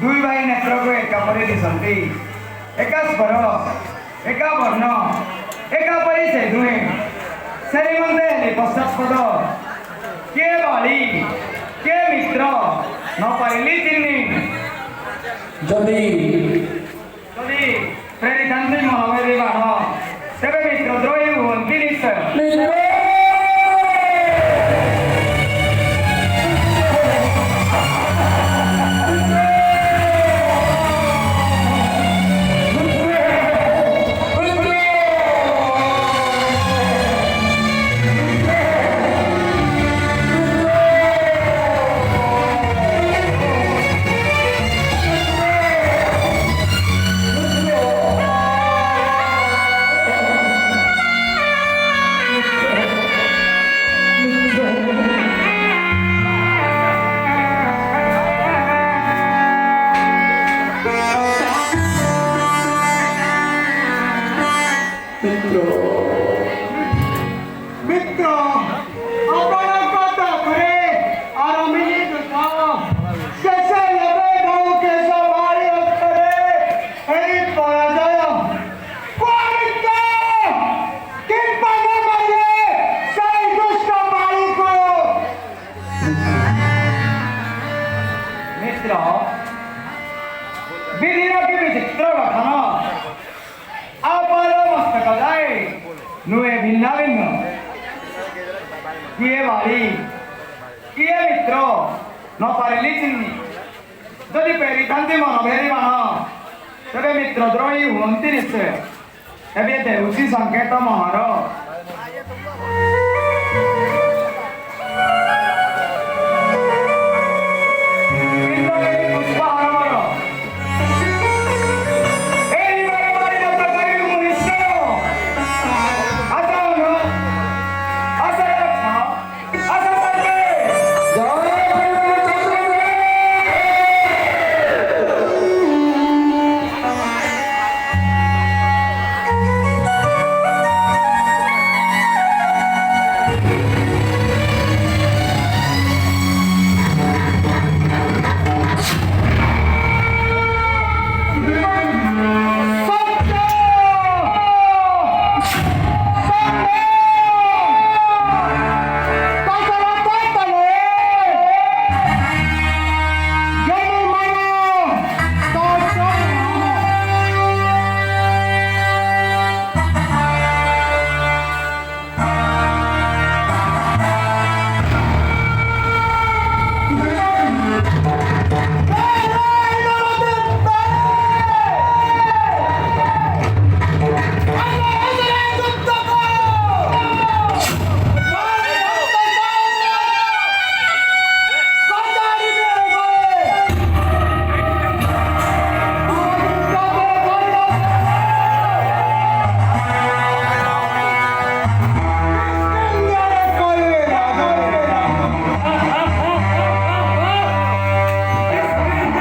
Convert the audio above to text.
दुई भाई नेत्रको एका परि दिसन्ति एका स्वर एका वर्ण एका परि से दुहे सेरिमन्ते हेली पश्चात्पद के बाली के मित्र न पाइली चिन्नी जदि जदि प्रेरितान्ति महावीर बाण तेबे मित्र द्रोही हुअन्ति निश्चय नुए भिन्न भिन्न किए बाली किए मित्र न पारिली चिन्नी जदि प्रेरितान्ति मनभेदी बाण तेबे मित्र द्रोही हुअन्ति निश्चय एबे देउसी संकेत महर